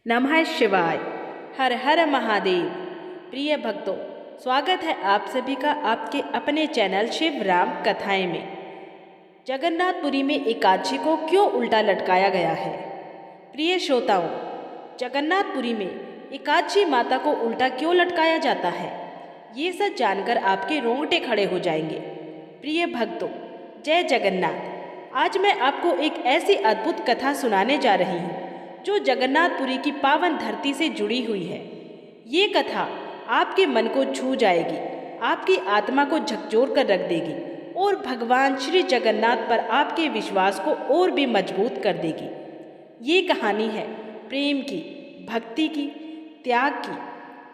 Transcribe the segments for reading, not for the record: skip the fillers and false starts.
नमः शिवाय। हर हर महादेव। प्रिय भक्तों, स्वागत है आप सभी का आपके अपने चैनल शिव राम कथाएं में। जगन्नाथपुरी में एकादशी को क्यों उल्टा लटकाया गया है? प्रिय श्रोताओं, जगन्नाथपुरी में एकादशी माता को उल्टा क्यों लटकाया जाता है, ये सब जानकर आपके रोंगटे खड़े हो जाएंगे। प्रिय भक्तों, जय जगन्नाथ। आज मैं आपको एक ऐसी अद्भुत कथा सुनाने जा रही हूँ जो जगन्नाथपुरी की पावन धरती से जुड़ी हुई है। ये कथा आपके मन को छू जाएगी, आपकी आत्मा को झकझोर कर रख देगी और भगवान श्री जगन्नाथ पर आपके विश्वास को और भी मजबूत कर देगी। ये कहानी है प्रेम की, भक्ति की, त्याग की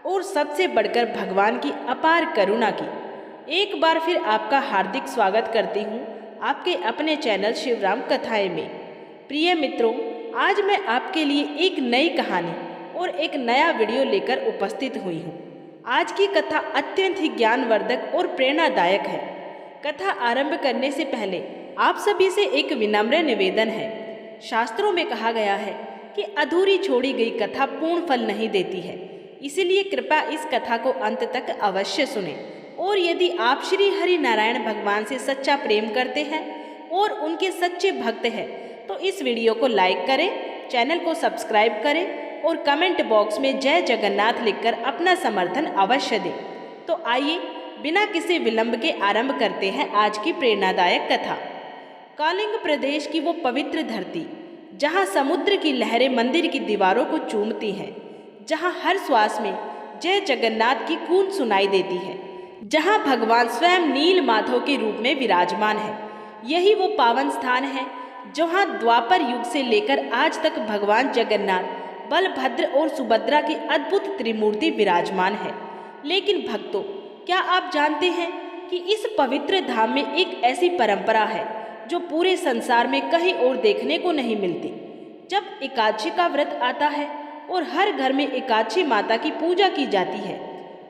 और सबसे बढ़कर भगवान की अपार करुणा की। एक बार फिर आपका हार्दिक स्वागत करती हूँ आपके अपने चैनल शिवराम कथाएं में। प्रिय मित्रों, आज मैं आपके लिए एक नई कहानी और एक नया वीडियो लेकर उपस्थित हुई हूँ। आज की कथा अत्यंत ही ज्ञानवर्धक और प्रेरणादायक है। कथा आरंभ करने से पहले आप सभी से एक विनम्र निवेदन है। शास्त्रों में कहा गया है कि अधूरी छोड़ी गई कथा पूर्ण फल नहीं देती है, इसलिए कृपया इस कथा को अंत तक अवश्य सुने। और यदि आप श्री हरि नारायण भगवान से सच्चा प्रेम करते हैं और उनके सच्चे भक्त हैं तो इस वीडियो को लाइक करें, चैनल को सब्सक्राइब करें और कमेंट बॉक्स में जय जगन्नाथ लिखकर अपना समर्थन अवश्य दें। तो आइए बिना किसी विलंब के आरंभ करते हैं आज की प्रेरणादायक कथा। कलिंग प्रदेश की वो पवित्र धरती जहाँ समुद्र की लहरें मंदिर की दीवारों को चूमती हैं, जहाँ हर श्वास में जय जगन्नाथ की गूंज सुनाई देती है, जहाँ भगवान स्वयं नील माधव के रूप में विराजमान है। यही वो पावन स्थान है जहाँ द्वापर युग से लेकर आज तक भगवान जगन्नाथ, बलभद्र और सुभद्रा की अद्भुत त्रिमूर्ति विराजमान है। लेकिन भक्तों, क्या आप जानते हैं कि इस पवित्र धाम में एक ऐसी परंपरा है जो पूरे संसार में कहीं और देखने को नहीं मिलती। जब एकादशी का व्रत आता है और हर घर में एकादशी माता की पूजा की जाती है,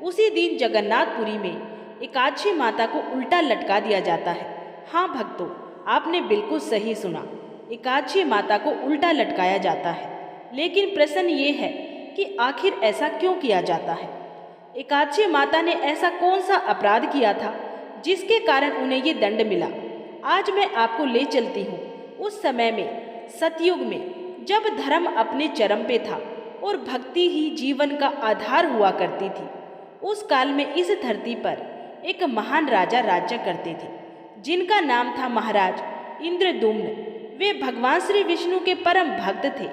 उसी दिन जगन्नाथपुरी में एकादशी माता को उल्टा लटका दिया जाता है। हाँ भक्तों, आपने बिल्कुल सही सुना, एकादशी माता को उल्टा लटकाया जाता है। लेकिन प्रश्न ये है कि आखिर ऐसा क्यों किया जाता है? एकादशी माता ने ऐसा कौन सा अपराध किया था जिसके कारण उन्हें ये दंड मिला? आज मैं आपको ले चलती हूँ उस समय में, सतयुग में, जब धर्म अपने चरम पे था और भक्ति ही जीवन का आधार हुआ करती थी। उस काल में इस धरती पर एक महान राजा राज्य करते थे जिनका नाम था महाराज इंद्रदुम्न। वे भगवान श्री विष्णु के परम भक्त थे।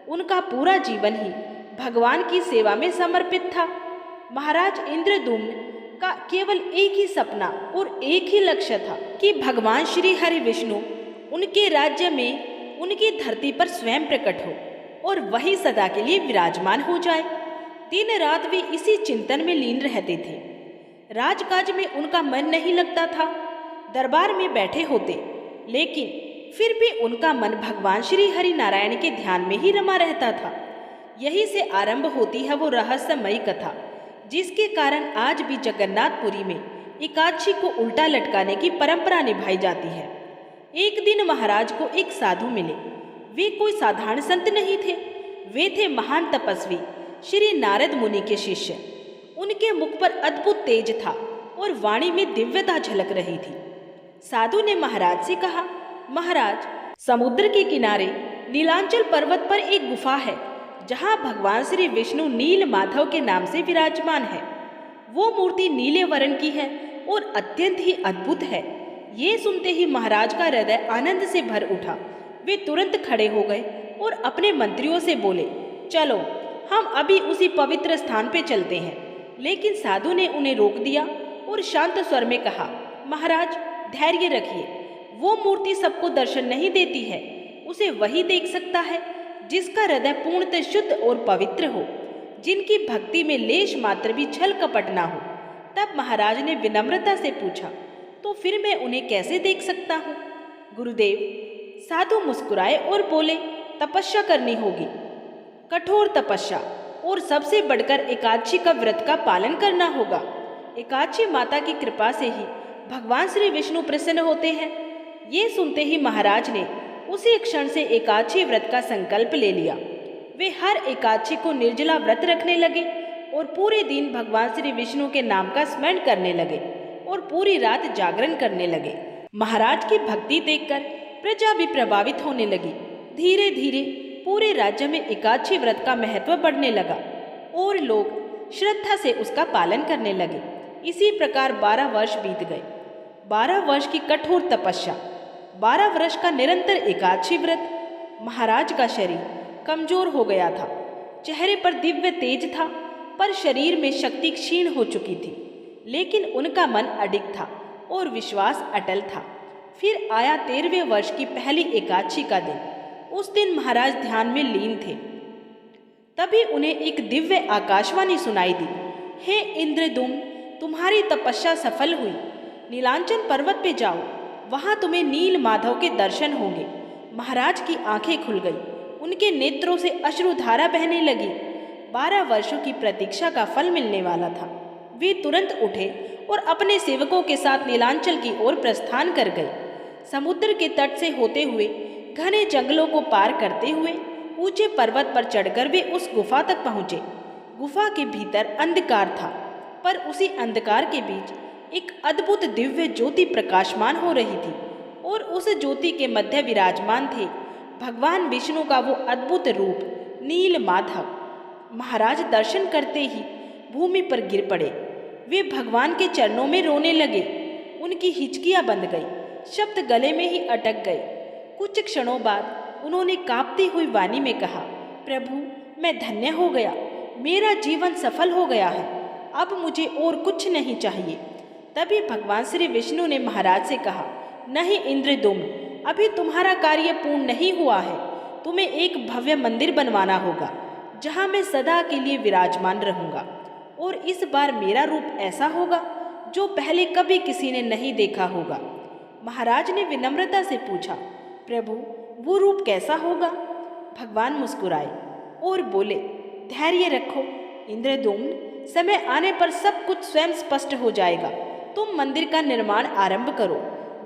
उनका पूरा जीवन ही भगवान की सेवा में समर्पित था। महाराज इंद्रदुम्न का केवल एक ही सपना और एक ही लक्ष्य था कि भगवान श्री हरि विष्णु उनके राज्य में, उनकी धरती पर स्वयं प्रकट हो और वही सदा के लिए विराजमान हो जाए। दिन रात वे इसी चिंतन में लीन रहते थे। राजकाज में उनका मन नहीं लगता था। दरबार में बैठे होते, लेकिन फिर भी उनका मन भगवान श्री हरि नारायण के ध्यान में ही रमा रहता था। यही से आरंभ होती है वो रहस्यमयी कथा जिसके कारण आज भी जगन्नाथपुरी में एकादशी को उल्टा लटकाने की परंपरा निभाई जाती है। एक दिन महाराज को एक साधु मिले। वे कोई साधारण संत नहीं थे, वे थे महान तपस्वी श्री नारद मुनि के शिष्य। उनके मुख पर अद्भुत तेज था और वाणी में दिव्यता झलक रही थी। साधु ने महाराज से कहा, महाराज, समुद्र के किनारे नीलांचल पर्वत पर एक गुफा है जहाँ भगवान श्री विष्णु नील माधव के नाम से विराजमान है। वो मूर्ति नीले वर्ण की है और अत्यंत ही अद्भुत है। ये सुनते ही महाराज का हृदय आनंद से भर उठा। वे तुरंत खड़े हो गए और अपने मंत्रियों से बोले, चलो हम अभी उसी पवित्र स्थान पे चलते हैं। लेकिन साधु ने उन्हें रोक दिया और शांत स्वर में कहा, महाराज, धैर्य रखिए। वो मूर्ति सबको दर्शन नहीं देती है। उसे वही देख सकता है जिसका हृदय पूर्णतः शुद्ध और पवित्र हो, जिनकी भक्ति में लेश मात्र भी छल कपट ना हो। तब महाराज ने विनम्रता से पूछा, तो फिर मैं उन्हें कैसे देख सकता हूँ? गुरुदेव, साधु मुस्कुराए और बोले, तपस्या करनी होगी, कठोर तपस्या, और सबसे बढ़कर एकादशी का व्रत का पालन करना होगा। एकादशी माता की कृपा से ही भगवान श्री विष्णु प्रसन्न होते हैं। ये सुनते ही महाराज ने उसी क्षण से एकादशी व्रत का संकल्प ले लिया। वे हर एकादशी को निर्जला व्रत रखने लगे और पूरे दिन भगवान श्री विष्णु के नाम का स्मरण करने लगे और पूरी रात जागरण करने लगे। महाराज की भक्ति देखकर प्रजा भी प्रभावित होने लगी। धीरे धीरे पूरे राज्य में एकादशी व्रत का महत्व बढ़ने लगा और लोग श्रद्धा से उसका पालन करने लगे। इसी प्रकार 12 वर्ष बीत गए। 12 वर्ष की कठोर तपस्या, 12 वर्ष का निरंतर एकादशी व्रत। महाराज का शरीर कमजोर हो गया था। चेहरे पर दिव्य तेज था, पर शरीर में शक्ति क्षीण हो चुकी थी। लेकिन उनका मन अडिग था और विश्वास अटल था। फिर आया 13वें वर्ष की पहली एकादशी का दिन। उस दिन महाराज ध्यान में लीन थे। तभी उन्हें एक दिव्य आकाशवाणी सुनाई दी। हे इंद्रदुम्न, तुम्हारी तपस्या सफल हुई। नीलांचन पर्वत पे जाओ, वहां तुम्हें नील माधव के दर्शन होंगे। महाराज की आंखें खुल गई। उनके नेत्रों से अश्रुधारा बहने लगी। 12 वर्षों की प्रतीक्षा का फल मिलने वाला था। वे तुरंत उठे और अपने सेवकों के साथ नीलांचल की ओर प्रस्थान कर गए। समुद्र के तट से होते हुए, घने जंगलों को पार करते हुए ऊंचे पर्वत पर चढ़कर वे उस गुफा तक पहुंचे। गुफा के भीतर अंधकार था, पर उसी अंधकार के बीच एक अद्भुत दिव्य ज्योति प्रकाशमान हो रही थी और उस ज्योति के मध्य विराजमान थे भगवान विष्णु का वो अद्भुत रूप नील माधव। महाराज दर्शन करते ही भूमि पर गिर पड़े। वे भगवान के चरणों में रोने लगे। उनकी हिचकियां बंध गई, शब्द गले में ही अटक गए। कुछ क्षणों बाद उन्होंने कांपती हुई वाणी में कहा, प्रभु, मैं धन्य हो गया। मेरा जीवन सफल हो गया है। अब मुझे और कुछ नहीं चाहिए। तभी भगवान श्री विष्णु ने महाराज से कहा, नहीं इंद्रदुम्न, अभी तुम्हारा कार्य पूर्ण नहीं हुआ है। तुम्हें एक भव्य मंदिर बनवाना होगा, जहाँ मैं सदा के लिए विराजमान रहूँगा। और इस बार मेरा रूप ऐसा होगा जो पहले कभी किसी ने नहीं देखा होगा। महाराज ने विनम्रता से पूछा, प्रभु, वो रूप कैसा होगा? भगवान मुस्कुराए और बोले, धैर्य रखो इंद्रदुम्न, समय आने पर सब कुछ स्वयं स्पष्ट हो जाएगा। तुम मंदिर का निर्माण आरंभ करो।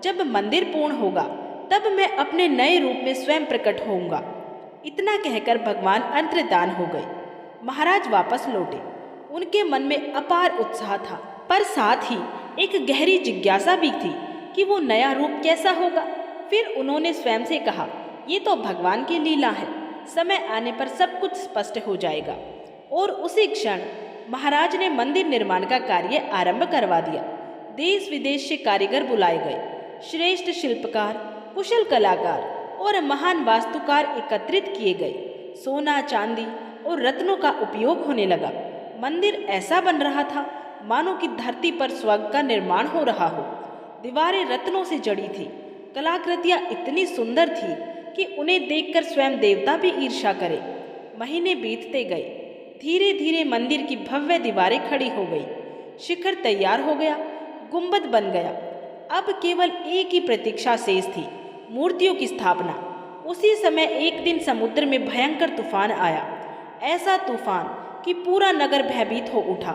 जब मंदिर पूर्ण होगा तब मैं अपने नए रूप में स्वयं प्रकट होऊंगा। इतना कहकर भगवान अंतर्धान हो गए। महाराज वापस लौटे। उनके मन में अपार उत्साह था, पर साथ ही एक गहरी जिज्ञासा भी थी कि वो नया रूप कैसा होगा। फिर उन्होंने स्वयं से कहा, ये तो भगवान की लीला है, समय आने पर सब कुछ स्पष्ट हो जाएगा। और उसी क्षण महाराज ने मंदिर निर्माण का कार्य आरंभ करवा दिया। देश विदेश से कारीगर बुलाए गए। श्रेष्ठ शिल्पकार, कुशल कलाकार और महान वास्तुकार एकत्रित किए गए। सोना, चांदी और रत्नों का उपयोग होने लगा। मंदिर ऐसा बन रहा था मानो कि धरती पर स्वर्ग का निर्माण हो रहा हो। दीवारें रत्नों से जड़ी थी। कलाकृतियां इतनी सुंदर थी कि उन्हें देखकर स्वयं देवता भी ईर्ष्या करे। महीने बीतते गए। धीरे धीरे मंदिर की भव्य दीवारें खड़ी हो गई। शिखर तैयार हो गया, गुंबद बन गया। अब केवल एक ही प्रतीक्षा शेष थी, मूर्तियों की स्थापना। उसी समय एक दिन समुद्र में भयंकर तूफान आया। ऐसा तूफान कि पूरा नगर भयभीत हो उठा।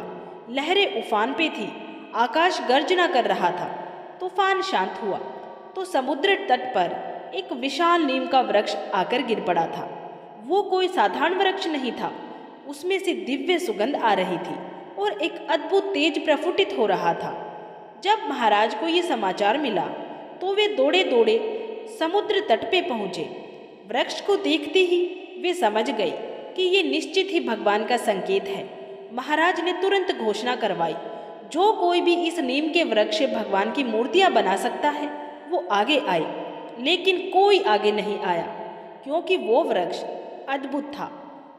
लहरें उफान पे थी, आकाश गर्जना कर रहा था। तूफान शांत हुआ तो समुद्र तट पर एक विशाल नीम का वृक्ष आकर गिर पड़ा था। वो कोई साधारण वृक्ष नहीं था। उसमें से दिव्य सुगंध आ रही थी और एक अद्भुत तेज प्रफुटित हो रहा था। जब महाराज को ये समाचार मिला तो वे दौड़े दौड़े समुद्र तट पे पहुँचे। वृक्ष को देखते ही वे समझ गए कि ये निश्चित ही भगवान का संकेत है। महाराज ने तुरंत घोषणा करवाई, जो कोई भी इस नीम के वृक्ष से भगवान की मूर्तियां बना सकता है वो आगे आए। लेकिन कोई आगे नहीं आया, क्योंकि वो वृक्ष अद्भुत था।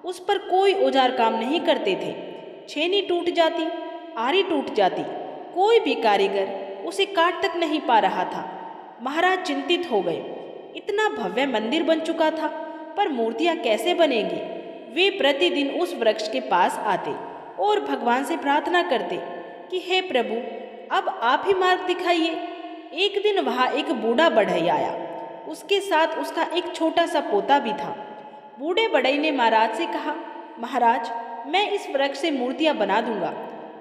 उस पर कोई औजार काम नहीं करते थे। छेनी टूट जाती, आरी टूट जाती, कोई भी कारीगर उसे काट तक नहीं पा रहा था। महाराज चिंतित हो गए। इतना भव्य मंदिर बन चुका था, पर मूर्तियां कैसे बनेंगी? वे प्रतिदिन उस वृक्ष के पास आते और भगवान से प्रार्थना करते कि हे प्रभु, अब आप ही मार्ग दिखाइए। एक दिन वहाँ एक बूढ़ा बढ़ई आया। उसके साथ उसका एक छोटा सा पोता भी था। बूढ़े बढ़ई ने महाराज से कहा, महाराज, मैं इस वृक्ष से मूर्तियां बना दूंगा,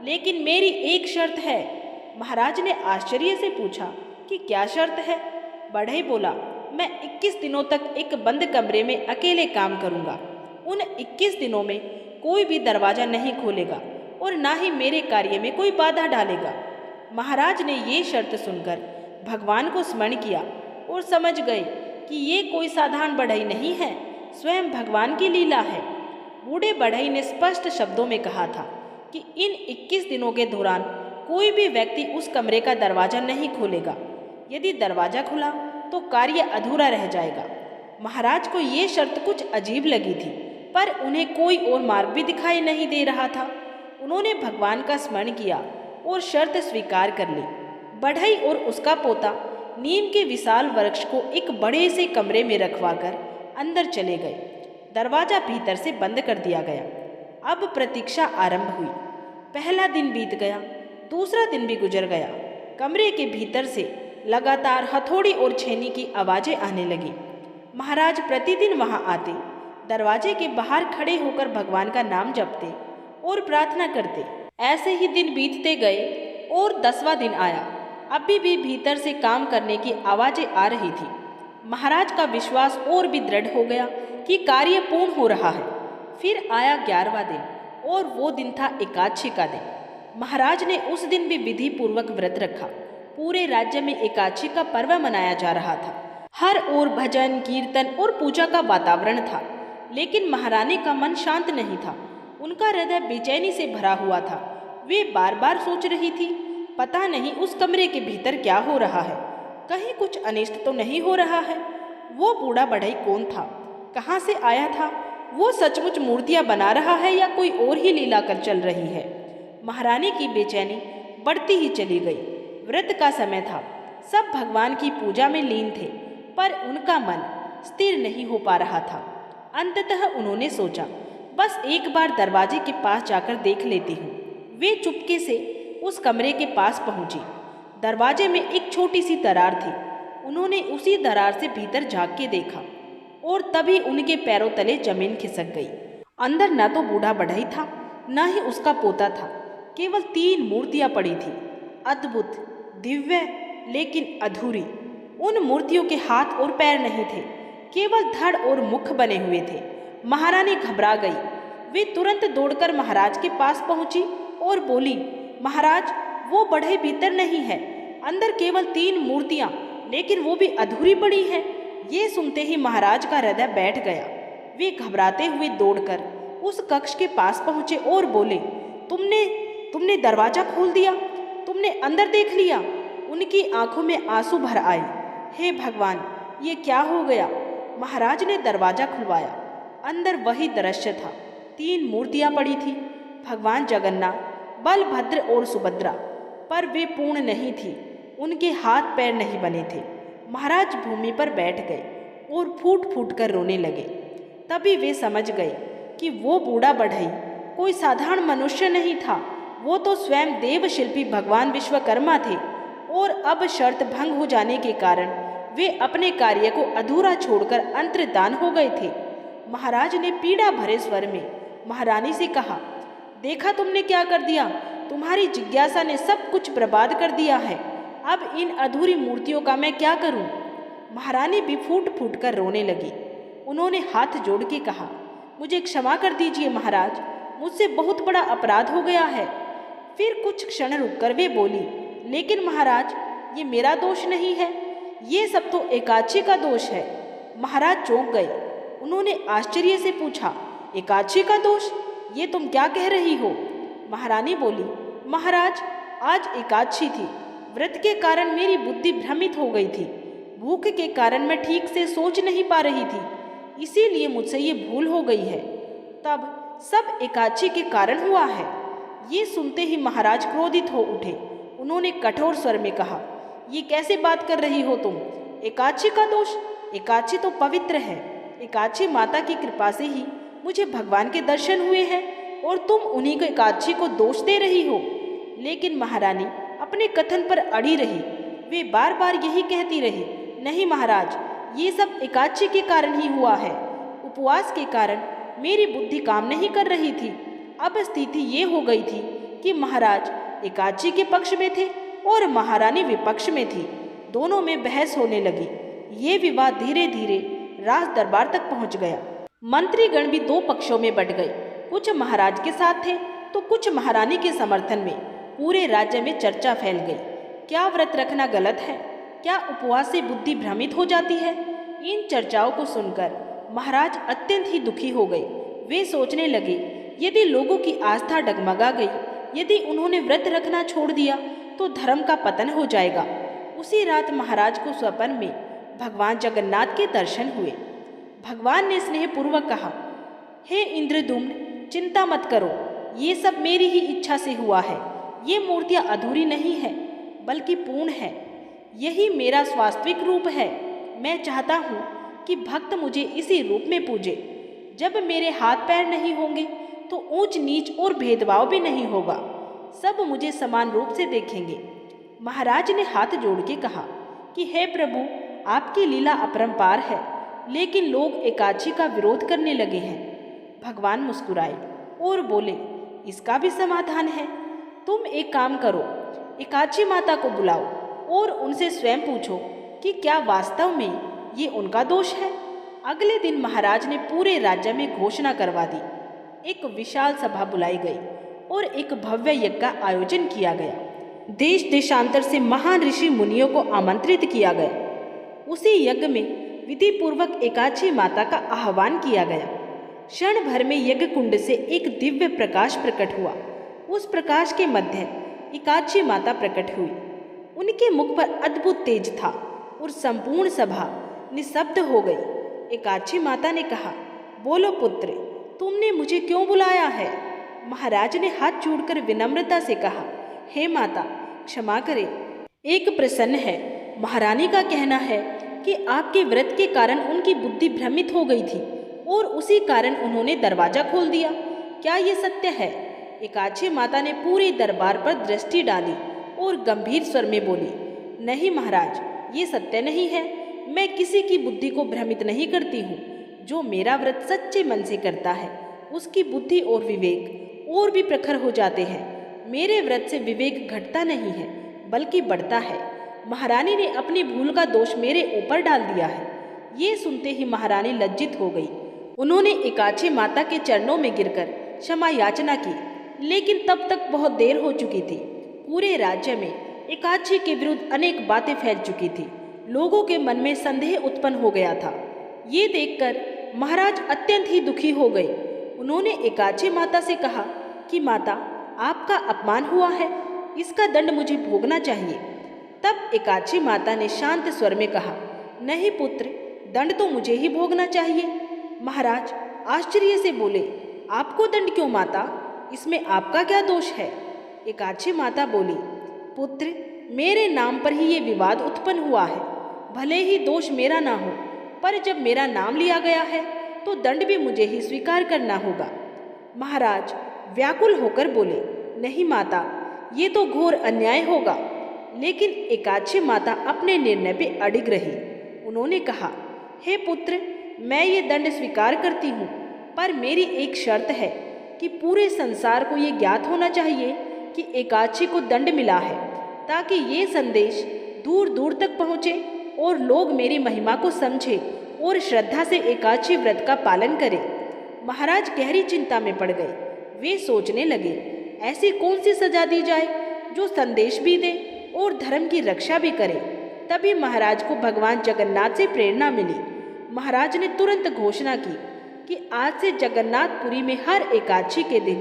लेकिन मेरी एक शर्त है। महाराज ने आश्चर्य से पूछा कि क्या शर्त है? बढ़ई बोला, मैं 21 दिनों तक एक बंद कमरे में अकेले काम करूंगा उन 21 दिनों में कोई भी दरवाजा नहीं खोलेगा और ना ही मेरे कार्य में कोई बाधा डालेगा। महाराज ने ये शर्त सुनकर भगवान को स्मरण किया और समझ गए कि ये कोई साधारण बढ़ई नहीं है, स्वयं भगवान की लीला है। बूढ़े बढ़ई ने स्पष्ट शब्दों में कहा था कि इन 21 दिनों के दौरान कोई भी व्यक्ति उस कमरे का दरवाजा नहीं खोलेगा। यदि दरवाजा खुला तो कार्य अधूरा रह जाएगा। महाराज को ये शर्त कुछ अजीब लगी थी, पर उन्हें कोई और मार्ग भी दिखाई नहीं दे रहा था। उन्होंने भगवान का स्मरण किया और शर्त स्वीकार कर ली। बढ़ई और उसका पोता नीम के विशाल वृक्ष को एक बड़े से कमरे में रखवाकर अंदर चले गए। दरवाजा भीतर से बंद कर दिया गया। अब प्रतीक्षा आरंभ हुई। पहला दिन बीत गया, दूसरा दिन भी गुजर गया। कमरे के भीतर से लगातार हथौड़ी और छेनी की आवाजें आने लगी। महाराज प्रतिदिन वहां आते, दरवाजे के बाहर खड़े होकर भगवान का नाम जपते और प्रार्थना करते। ऐसे ही दिन बीतते गए और 10वां दिन आया। अभी भी भीतर से काम करने की आवाजें आ रही थी। महाराज का विश्वास और भी दृढ़ हो गया कि कार्य पूर्ण हो रहा है। फिर आया 11वां दिन और वो दिन था एकादशी का दिन। महाराज ने उस दिन भी विधि पूर्वक व्रत रखा। पूरे राज्य में एकादशी का पर्व मनाया जा रहा था। हर ओर भजन, कीर्तन और पूजा का वातावरण था, लेकिन महारानी का मन शांत नहीं था। उनका हृदय बेचैनी से भरा हुआ था। वे बार बार सोच रही थी, पता नहीं उस कमरे के भीतर क्या हो रहा है, कहीं कुछ अनिष्ट तो नहीं हो रहा है। वो बूढ़ा बढ़ई कौन था, कहाँ से आया था? वो सचमुच मूर्तियां बना रहा है या कोई और ही लीला कर चल रही है? महारानी की बेचैनी बढ़ती ही चली गई। व्रत का समय था, सब भगवान की पूजा में लीन थे, पर उनका मन स्थिर नहीं हो पा रहा था। अंततः उन्होंने सोचा, बस एक बार दरवाजे के पास जाकर देख लेती हूँ। वे चुपके से उस कमरे के पास पहुंची। दरवाजे में एक छोटी सी दरार थी। उन्होंने उसी दरार से भीतर झांक के देखा और तभी उनके पैरों तले जमीन खिसक गई। अंदर न तो बूढ़ा बढ़ई था, न ही उसका पोता था। केवल 3 मूर्तियां पड़ी थी, अद्भुत, दिव्य, लेकिन अधूरी। उन मूर्तियों के हाथ और पैर नहीं थे, केवल धड़ और मुख बने हुए थे। महारानी घबरा गई। वे तुरंत दौड़कर महाराज के पास पहुंची और बोली, महाराज, वो बढ़ई भीतर नहीं है, अंदर केवल 3 मूर्तियां, लेकिन वो भी अधूरी पड़ी हैं। ये सुनते ही महाराज का हृदय बैठ गया। वे घबराते हुए दौड़कर उस कक्ष के पास पहुंचे और बोले, तुमने दरवाजा खोल दिया, तुमने अंदर देख लिया। उनकी आंखों में आंसू भर आए। हे भगवान, ये क्या हो गया? महाराज ने दरवाजा खुलवाया। अंदर वही दृश्य था। 3 मूर्तियां पड़ी थी, भगवान जगन्नाथ, बलभद्र और सुभद्रा, पर वे पूर्ण नहीं थी। उनके हाथ पैर नहीं बने थे। महाराज भूमि पर बैठ गए और फूट फूट कर रोने लगे। तभी वे समझ गए कि वो बूढ़ा बढ़ई कोई साधारण मनुष्य नहीं था, वो तो स्वयं देव शिल्पी भगवान विश्वकर्मा थे। और अब शर्त भंग हो जाने के कारण वे अपने कार्य को अधूरा छोड़कर अंतर्धान हो गए थे। महाराज ने पीड़ा भरे स्वर में महारानी से कहा, देखा तुमने क्या कर दिया? तुम्हारी जिज्ञासा ने सब कुछ बर्बाद कर दिया है। अब इन अधूरी मूर्तियों का मैं क्या करूं? महारानी भी फूट फूट कर रोने लगी। उन्होंने हाथ जोड़ के कहा, मुझे क्षमा कर दीजिए महाराज, मुझसे बहुत बड़ा अपराध हो गया है। फिर कुछ क्षण रुककर वे बोली, लेकिन महाराज, ये मेरा दोष नहीं है, ये सब तो एकादशी का दोष है। महाराज चौंक गए। उन्होंने आश्चर्य से पूछा, एकादशी का दोष? ये तुम क्या कह रही हो? महारानी बोली, महाराज, आज एकादशी थी। व्रत के कारण मेरी बुद्धि भ्रमित हो गई थी। भूख के कारण मैं ठीक से सोच नहीं पा रही थी, इसीलिए मुझसे ये भूल हो गई है। तब सब एकादशी के कारण हुआ है। ये सुनते ही महाराज क्रोधित हो उठे। उन्होंने कठोर स्वर में कहा, ये कैसे बात कर रही हो तुम? एकादशी का दोष? एकादशी तो पवित्र है। एकादशी माता की कृपा से ही मुझे भगवान के दर्शन हुए हैं और तुम उन्हीं को एकादशी को दोष दे रही हो। लेकिन महारानी अपने कथन पर अड़ी रही। वे बार बार यही कहती रही, नहीं महाराज, ये सब एकादशी के कारण ही हुआ है। उपवास के कारण मेरी बुद्धि काम नहीं कर रही थी। अब स्थिति ये हो गई थी कि महाराज एकादशी के पक्ष में थे और महारानी विपक्ष में थी। दोनों में बहस होने लगी। ये विवाद धीरे धीरे राज दरबार तक पहुंच गया। मंत्रीगण भी दो पक्षों में बंट गए। कुछ महाराज के साथ थे तो कुछ महारानी के समर्थन में। पूरे राज्य में चर्चा फैल गई। क्या व्रत रखना गलत है? क्या उपवास से बुद्धि भ्रमित हो जाती है? इन चर्चाओं को सुनकर महाराज अत्यंत ही दुखी हो गए। वे सोचने लगे, यदि लोगों की आस्था डगमगा गई, यदि उन्होंने व्रत रखना छोड़ दिया तो धर्म का पतन हो जाएगा। उसी रात महाराज को स्वप्न में भगवान जगन्नाथ के दर्शन हुए। भगवान ने स्नेहपूर्वक कहा, हे इंद्रद्युम्न, चिंता मत करो, ये सब मेरी ही इच्छा से हुआ है। ये मूर्तियाँ अधूरी नहीं है बल्कि पूर्ण है। यही मेरा वास्तविक रूप है। मैं चाहता हूँ कि भक्त मुझे इसी रूप में पूजे। जब मेरे हाथ पैर नहीं होंगे तो ऊंच नीच और भेदभाव भी नहीं होगा। सब मुझे समान रूप से देखेंगे। महाराज ने हाथ जोड़ के कहा कि हे प्रभु, आपकी लीला अपरंपार है, लेकिन लोग एकादशी का विरोध करने लगे हैं। भगवान मुस्कुराए और बोले, इसका भी समाधान है। तुम एक काम करो, एकादशी माता को बुलाओ और उनसे स्वयं पूछो कि क्या वास्तव में ये उनका दोष है। अगले दिन महाराज ने पूरे राज्य में घोषणा करवा दी। एक विशाल सभा बुलाई गई और एक भव्य यज्ञ का आयोजन किया गया। देश देशांतर से महान ऋषि मुनियों को आमंत्रित किया गया। उसी यज्ञ में विधि पूर्वक एकादशी माता का आह्वान किया गया। क्षण भर में यज्ञ कुंड से एक दिव्य प्रकाश प्रकट हुआ। उस प्रकाश के मध्य एकादशी माता प्रकट हुई। उनके मुख पर अद्भुत तेज था और संपूर्ण सभा निस्तब्ध हो गई। एकादशी माता ने कहा, बोलो पुत्र, तुमने मुझे क्यों बुलाया है? महाराज ने हाथ जोड़कर विनम्रता से कहा, हे माता, क्षमा करें, एक प्रसन्न है। महारानी का कहना है कि आपके व्रत के कारण उनकी बुद्धि भ्रमित हो गई थी और उसी कारण उन्होंने दरवाजा खोल दिया। क्या ये सत्य है? एकादशी माता ने पूरे दरबार पर दृष्टि डाली और गंभीर स्वर में बोली, नहीं महाराज, ये सत्य नहीं है। मैं किसी की बुद्धि को भ्रमित नहीं करती हूँ। जो मेरा व्रत सच्चे मन से करता है उसकी बुद्धि और विवेक और भी प्रखर हो जाते हैं। मेरे व्रत से विवेक घटता नहीं है बल्कि बढ़ता है। महारानी ने अपनी भूल का दोष मेरे ऊपर डाल दिया है। ये सुनते ही महारानी लज्जित हो गई। उन्होंने एकादशी माता के चरणों में गिरकर क्षमा याचना की, लेकिन तब तक बहुत देर हो चुकी थी। पूरे राज्य में एकादशी के विरुद्ध अनेक बातें फैल चुकी थी। लोगों के मन में संदेह उत्पन्न हो गया था। ये देखकर महाराज अत्यंत ही दुखी हो गए। उन्होंने एकादशी माता से कहा कि माता, आपका अपमान हुआ है, इसका दंड मुझे भोगना चाहिए। तब एकादशी माता ने शांत स्वर में कहा, नहीं पुत्र, दंड तो मुझे ही भोगना चाहिए। महाराज आश्चर्य से बोले, आपको दंड क्यों माता? इसमें आपका क्या दोष है? एकादशी माता बोली, पुत्र, मेरे नाम पर ही ये विवाद उत्पन्न हुआ है। भले ही दोष मेरा ना हो, पर जब मेरा नाम लिया गया है तो दंड भी मुझे ही स्वीकार करना होगा। महाराज व्याकुल होकर बोले, नहीं माता, ये तो घोर अन्याय होगा। लेकिन एकादशी माता अपने निर्णय पे अडिग रही। उन्होंने कहा, हे पुत्र, मैं ये दंड स्वीकार करती हूँ, पर मेरी एक शर्त है कि पूरे संसार को ये ज्ञात होना चाहिए कि एकादशी को दंड मिला है, ताकि ये संदेश दूर दूर तक पहुँचे और लोग मेरी महिमा को समझें और श्रद्धा से एकादशी व्रत का पालन करें। महाराज गहरी चिंता में पड़ गए। वे सोचने लगे, ऐसी कौन सी सजा दी जाए जो संदेश भी दे और धर्म की रक्षा भी करे। तभी महाराज को भगवान जगन्नाथ से प्रेरणा मिली। महाराज ने तुरंत घोषणा की कि आज से जगन्नाथपुरी में हर एकादशी के दिन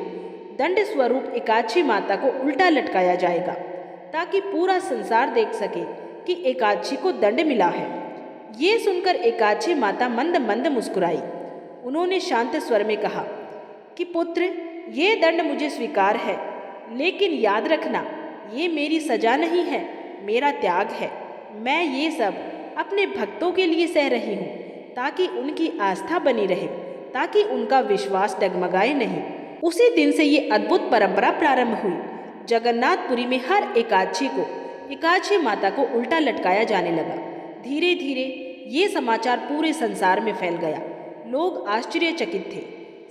दंड स्वरूप एकादशी माता को उल्टा लटकाया जाएगा, ताकि पूरा संसार देख सके कि एकादशी को दंड मिला है। ये सुनकर एकादशी माता मंद मंद मुस्कुराई। उन्होंने शांत स्वर में कहा कि पुत्र, ये दंड मुझे स्वीकार है, लेकिन याद रखना, ये मेरी सजा नहीं है, मेरा त्याग है। मैं ये सब अपने भक्तों के लिए सह रही हूँ, ताकि उनकी आस्था बनी रहे, ताकि उनका विश्वास डगमगाए नहीं। उसी दिन से ये अद्भुत परंपरा प्रारंभ हुई। जगन्नाथपुरी में हर एकादशी को एकादशी माता को उल्टा लटकाया जाने लगा। धीरे धीरे ये समाचार पूरे संसार में फैल गया। लोग आश्चर्यचकित थे।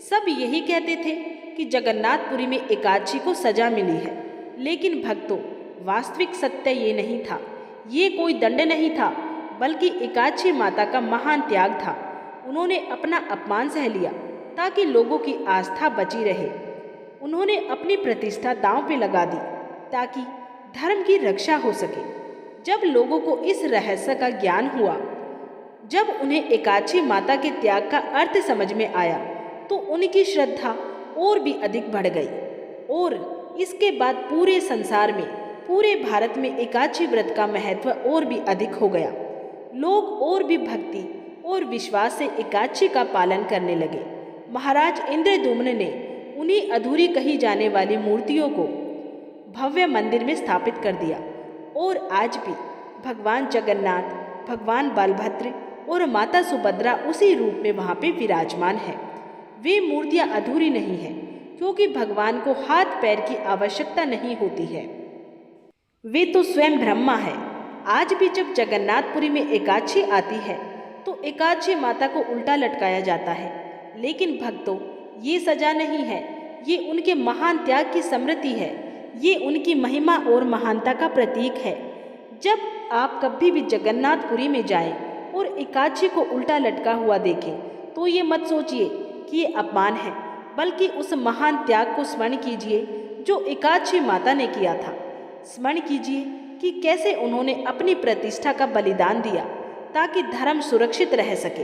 सब यही कहते थे कि जगन्नाथपुरी में एकादशी को सजा मिली है, लेकिन भक्तों, वास्तविक सत्य ये नहीं था। ये कोई दंड नहीं था, बल्कि एकादशी माता का महान त्याग था। उन्होंने अपना अपमान सह लिया ताकि लोगों की आस्था बची रहे। उन्होंने अपनी प्रतिष्ठा दांव पे लगा दी ताकि धर्म की रक्षा हो सके। जब लोगों को इस रहस्य का ज्ञान हुआ, जब उन्हें एकाक्षी माता के त्याग का अर्थ समझ में आया, तो उनकी श्रद्धा और भी अधिक बढ़ गई और इसके बाद पूरे संसार में, पूरे भारत में एकाक्षी व्रत का महत्व और भी अधिक हो गया। लोग और भी भक्ति और विश्वास से एकाक्षी का पालन करने लगे। महाराज इंद्रद्युम्न ने उन्हीं अधूरी कही जाने वाली मूर्तियों को भव्य मंदिर में स्थापित कर दिया और आज भी भगवान जगन्नाथ, भगवान बलभद्र और माता सुभद्रा उसी रूप में वहाँ पे विराजमान है। वे मूर्तियाँ अधूरी नहीं हैं क्योंकि भगवान को हाथ पैर की आवश्यकता नहीं होती है, वे तो स्वयं ब्रह्मा है। आज भी जब जगन्नाथपुरी में एकादशी आती है तो एकादशी माता को उल्टा लटकाया जाता है, लेकिन भक्तों ये सजा नहीं है, ये उनके महान त्याग की स्मृति है, ये उनकी महिमा और महानता का प्रतीक है। जब आप कभी भी जगन्नाथपुरी में जाएं और एकादशी को उल्टा लटका हुआ देखें तो ये मत सोचिए कि ये अपमान है, बल्कि उस महान त्याग को स्मरण कीजिए जो एकादशी माता ने किया था। स्मरण कीजिए कि कैसे उन्होंने अपनी प्रतिष्ठा का बलिदान दिया ताकि धर्म सुरक्षित रह सके।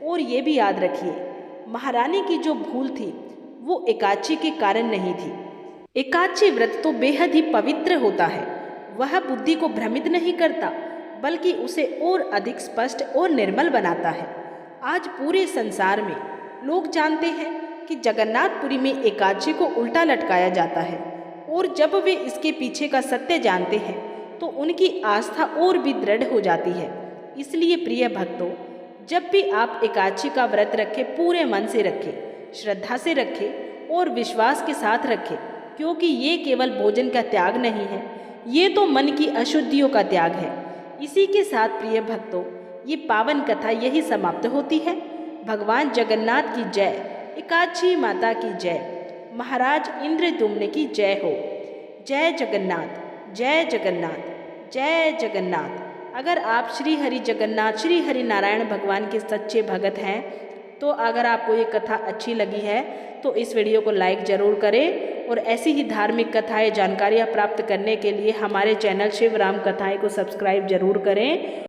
और ये भी याद रखिए, महारानी की जो भूल थी वो एकादशी के कारण नहीं थी। एकादशी व्रत तो बेहद ही पवित्र होता है, वह बुद्धि को भ्रमित नहीं करता बल्कि उसे और अधिक स्पष्ट और निर्मल बनाता है। आज पूरे संसार में लोग जानते हैं कि जगन्नाथपुरी में एकादशी को उल्टा लटकाया जाता है और जब वे इसके पीछे का सत्य जानते हैं तो उनकी आस्था और भी दृढ़ हो जाती है। इसलिए प्रिय भक्तों, जब भी आप एकादशी का व्रत रखें, पूरे मन से रखें, श्रद्धा से रखें और विश्वास के साथ रखें, क्योंकि ये केवल भोजन का त्याग नहीं है, ये तो मन की अशुद्धियों का त्याग है। इसी के साथ प्रिय भक्तों, ये पावन कथा यही समाप्त होती है। भगवान जगन्नाथ की जय, एकादशी माता की जय, महाराज इंद्रद्युम्न की जय हो। जय जगन्नाथ, जय जगन्नाथ, जय जगन्नाथ। अगर आप श्री हरि जगन्नाथ, श्री हरि नारायण भगवान के सच्चे भगत हैं तो अगर आपको ये कथा अच्छी लगी है तो इस वीडियो को लाइक ज़रूर करें और ऐसी ही धार्मिक कथाएं, जानकारियाँ प्राप्त करने के लिए हमारे चैनल शिव राम कथाएं को सब्सक्राइब जरूर करें।